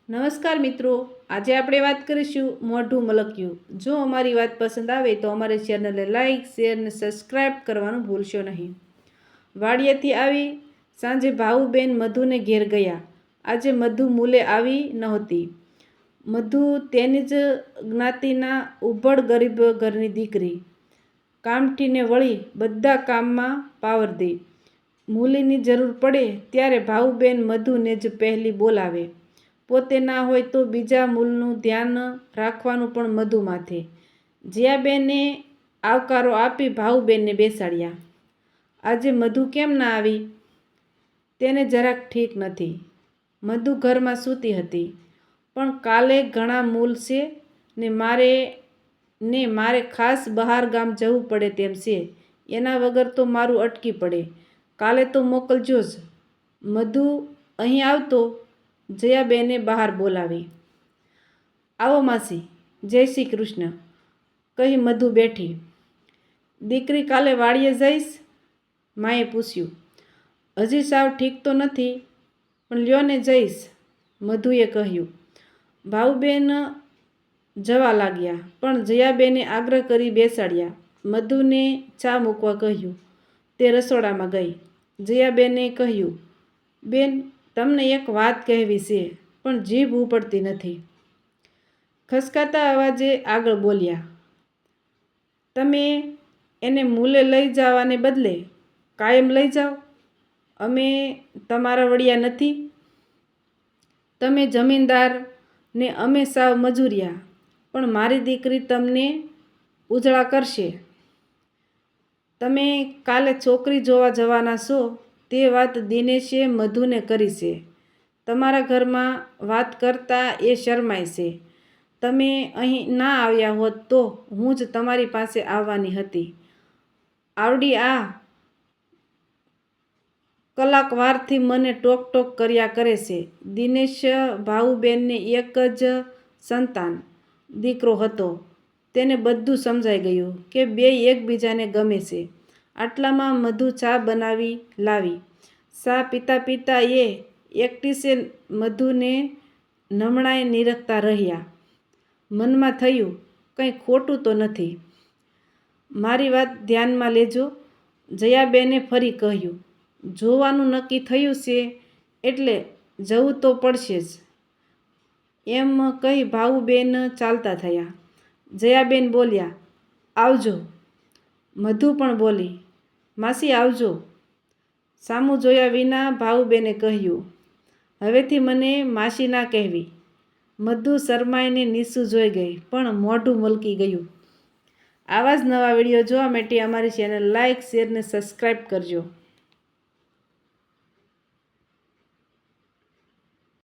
નમસ્કાર મિત્રો, આજે આપણે વાત કરીશું મોઢું મલક્યું। જો અમારી વાત પસંદ આવે તો અમારી ચેનલને લાઇક, શેર અને સબસ્ક્રાઈબ કરવાનું ભૂલશો નહીં। વાડિયાથી આવી સાંજે ભાવુબેન મધુને ઘેર ગયા। આજે મધુ મૂલે આવી નહોતી। મધુ તેની જ જ્ઞાતિના ઉભડ ગરીબ ઘરની દીકરી, કામઠીને વળી બધા કામમાં પાવરદી। મૂલીની જરૂર પડે ત્યારે ભાવુબેન મધુને જ પહેલી બોલાવે। પોતે ના હોય તો બીજા મૂલનું ધ્યાન રાખવાનું પણ મધુ માથે। જયાબેને આવકારો આપી ભાવુબેનને બેસાડ્યા। આજે મધુ કેમ ના આવી? તેને જરાક ઠીક નથી। મધુ ઘરમાં સૂતી હતી, પણ કાલે ઘણા મૂલ છે ને મારે ખાસ બહાર ગામ જવું પડે તેમ છે। એના વગર તો મારું અટકી પડે। કાલે તો મોકલજો જ। મધુ અહીં આવતો જયાબેને બહાર બોલાવી। આવો માસી, જય શ્રી કૃષ્ણ કહી મધુ બેઠી। દીકરી કાલે વાડીએ જઈશ? માએ પૂછ્યું। હજી સાવ ઠીક તો નથી, પણ લ્યો ને જઈશ, મધુએ કહ્યું। ભાવુબેન જવા લાગ્યા, પણ જયાબેને આગ્રહ કરી બેસાડ્યા। મધુને ચા મૂકવા કહ્યું, તે રસોડામાં ગઈ। જયાબેને કહ્યું, બેન, તમને એક વાત કહેવી છે, પણ જીભ ઉપડતી નથી। ખસકાતા અવાજે આગળ બોલ્યા, તમે એને મૂલે લઈ જવાને બદલે કાયમ લઈ જાઓ। અમે તમારા વડિયા નથી? તમે જમીનદાર ને અમે સાવ મજૂરિયા, પણ મારી દીકરી તમને ઉજળા કરશે। તમે કાલે છોકરી જોવા જવાના છો તે વાત દિનેશે મધુને કરી છે। તમારા ઘરમાં વાત કરતાં એ શરમાય છે। તમે અહીં ના આવ્યા હોત તો હું જ તમારી પાસે આવવાની હતી। આવડી આ કલાકવારથી મને ટોક ટોક કર્યા કરે છે। દિનેશ ભાવુબેનને એક જ સંતાન દીકરો હતો। તેને બધું સમજાઈ ગયું કે બેય એકબીજાને ગમે છે। આટલામાં મધુ ચા બનાવી લાવી। ચા પીતા પીતા એ એકટીસે મધુને નમણાંએ નીરખતા રહ્યા। મનમાં થયું, કંઈ ખોટું તો નથી? મારી વાત ધ્યાનમાં લેજો, જયાબેને ફરી કહ્યું। જોવાનું નક્કી થયું છે એટલે જવું તો પડશે જ, એમ કહી ભાવુબેન ચાલતા થયા। જયાબેન બોલ્યા, આવજો। મધુ પણ બોલી, માસી આવજો। સામું જોયા વિના ભાવુબેને કહ્યું, હવેથી મને માસી ના કહેવી। મધુ શરમાઈને નીચું જોઈ ગઈ, પણ મોઢું મલકી ગયું। આવા જ નવા વિડીયો જોવા માટે અમારી ચેનલ લાઇક, શેર ને સબસ્ક્રાઈબ કરજો।